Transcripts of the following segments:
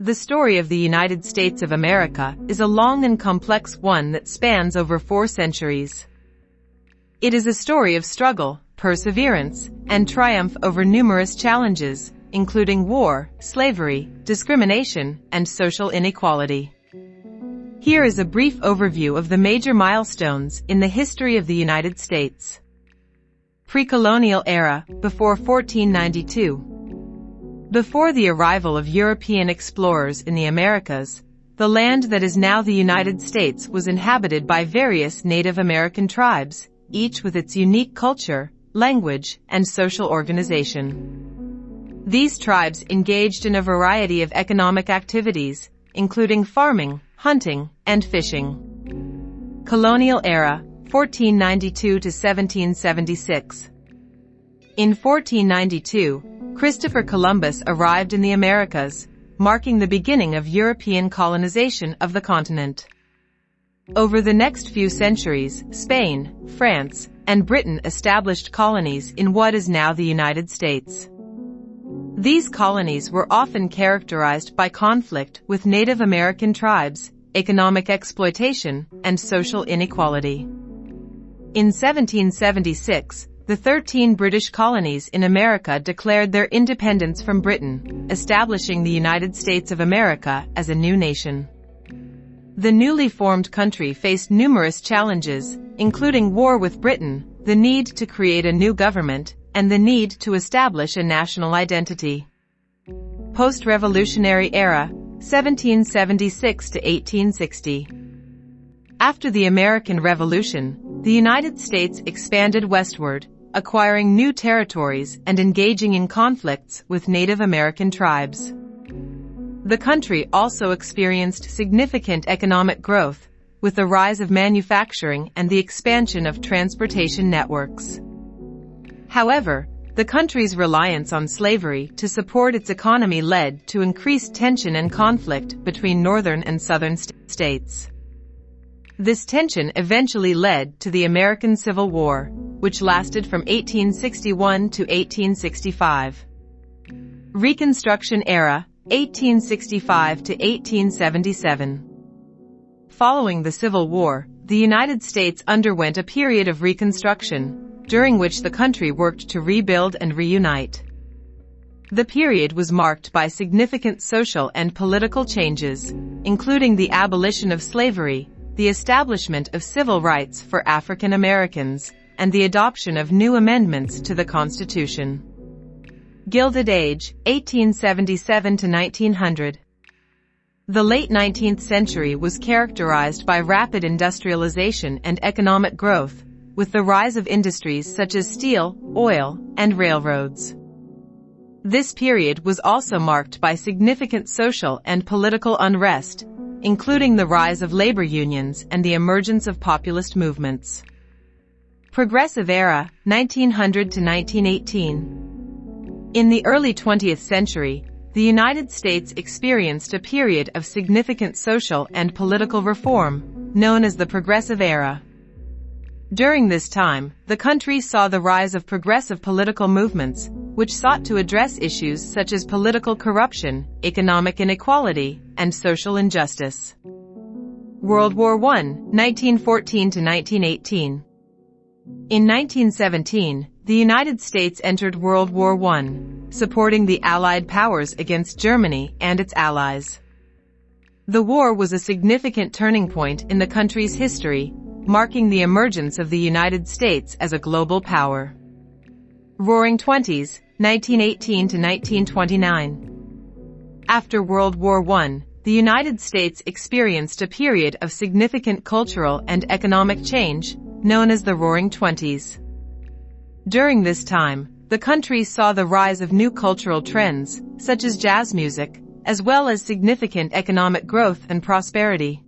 The story of the United States of America is a long and complex one that spans over 4 centuries. It is a story of struggle, perseverance, and triumph over numerous challenges, including war, slavery, discrimination, and social inequality. Here is a brief overview of the major milestones in the history of the United States. Pre-colonial era, before 1492. Before the arrival of European explorers in the Americas, the land that is now the United States was inhabited by various Native American tribes, each with its unique culture, language, and social organization. These tribes engaged in a variety of economic activities, including farming, hunting, and fishing. Colonial era, 1492 to 1776. In 1492, Christopher Columbus arrived in the Americas, marking the beginning of European colonization of the continent. Over the next few centuries, Spain, France, and Britain established colonies in what is now the United States. These colonies were often characterized by conflict with Native American tribes, economic exploitation, and social inequality. In 1776, the 13 British colonies in America declared their independence from Britain, establishing the United States of America as a new nation. The newly formed country faced numerous challenges, including war with Britain, the need to create a new government, and the need to establish a national identity. Post-Revolutionary era, 1776 to 1860. After the American Revolution, the United States expanded westward, acquiring new territories and engaging in conflicts with Native American tribes. The country also experienced significant economic growth, with the rise of manufacturing and the expansion of transportation networks. However, the country's reliance on slavery to support its economy led to increased tension and conflict between northern and southern states. This tension eventually led to the American Civil War, which lasted from 1861 to 1865. Reconstruction era, 1865 to 1877. Following the Civil War, the United States underwent a period of reconstruction, during which the country worked to rebuild and reunite. The period was marked by significant social and political changes, including the abolition of slavery, the establishment of civil rights for African Americans, and the adoption of new amendments to the Constitution. Gilded Age, 1877 to 1900. The late 19th century was characterized by rapid industrialization and economic growth, with the rise of industries such as steel, oil, and railroads. This period was also marked by significant social and political unrest, including the rise of labor unions and the emergence of populist movements. Progressive era, 1900 to 1918. In the early 20th century, the United States experienced a period of significant social and political reform, known as the Progressive Era. During this time, the country saw the rise of progressive political movements, which sought to address issues such as political corruption, economic inequality, and social injustice. World War I, 1914 to 1918. In 1917, the United States entered World War I, supporting the Allied powers against Germany and its allies. The war was a significant turning point in the country's history, marking the emergence of the United States as a global power. Roaring Twenties, 1918 to 1929. After World War I, the United States experienced a period of significant cultural and economic change, known as the Roaring Twenties. During this time, the country saw the rise of new cultural trends, such as jazz music, as well as significant economic growth and prosperity.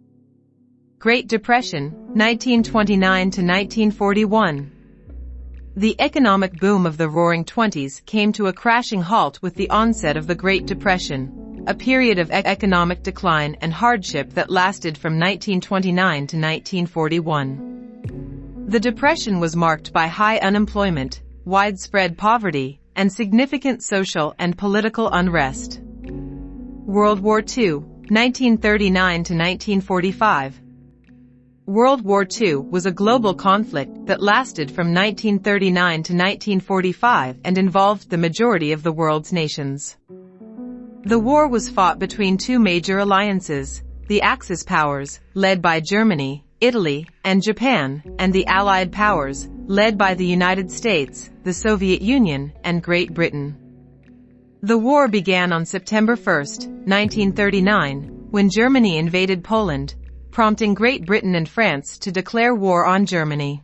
Great Depression, 1929 to 1941. The economic boom of the Roaring Twenties came to a crashing halt with the onset of the Great Depression, a period of economic decline and hardship that lasted from 1929 to 1941. The Depression was marked by high unemployment, widespread poverty, and significant social and political unrest. World War II, 1939 to 1945. World War II was a global conflict that lasted from 1939 to 1945 and involved the majority of the world's nations. The war was fought between two major alliances, the Axis powers, led by Germany, Italy, and Japan, and the Allied powers, led by the United States, the Soviet Union, and Great Britain. The war began on September 1, 1939, when Germany invaded Poland, prompting Great Britain and France to declare war on Germany.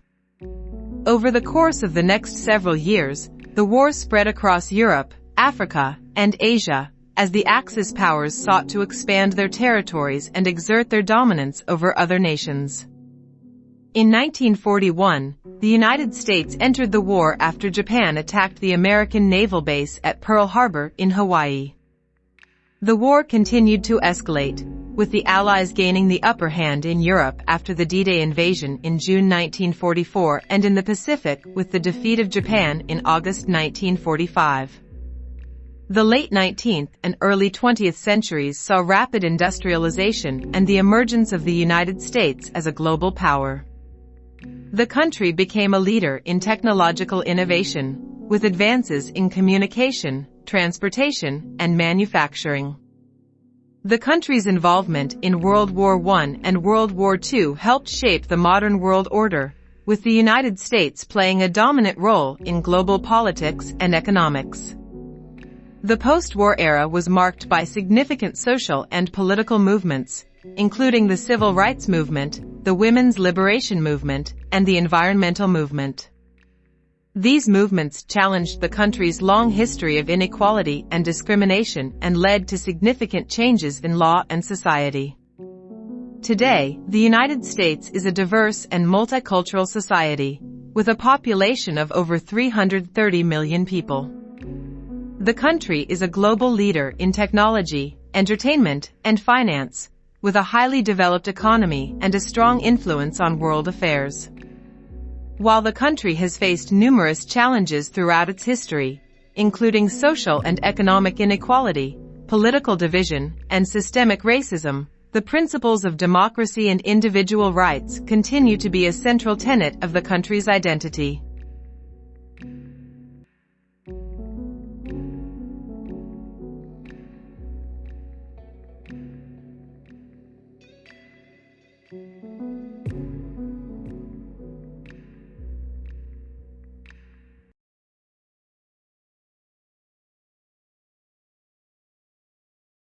Over the course of the next several years, the war spread across Europe, Africa, and Asia, as the Axis powers sought to expand their territories and exert their dominance over other nations. In 1941, the United States entered the war after Japan attacked the American naval base at Pearl Harbor in Hawaii. The war continued to escalate, with the Allies gaining the upper hand in Europe after the D-Day invasion in June 1944 and in the Pacific with the defeat of Japan in August 1945. The late 19th and early 20th centuries saw rapid industrialization and the emergence of the United States as a global power. The country became a leader in technological innovation, with advances in communication, transportation, and manufacturing. The country's involvement in World War I and World War II helped shape the modern world order, with the United States playing a dominant role in global politics and economics. The post-war era was marked by significant social and political movements, including the Civil Rights Movement, the Women's Liberation Movement, and the environmental movement. These movements challenged the country's long history of inequality and discrimination and led to significant changes in law and society. Today, the United States is a diverse and multicultural society, with a population of over 330 million people. The country is a global leader in technology, entertainment, and finance, with a highly developed economy and a strong influence on world affairs. While the country has faced numerous challenges throughout its history, including social and economic inequality, political division, and systemic racism, the principles of democracy and individual rights continue to be a central tenet of the country's identity.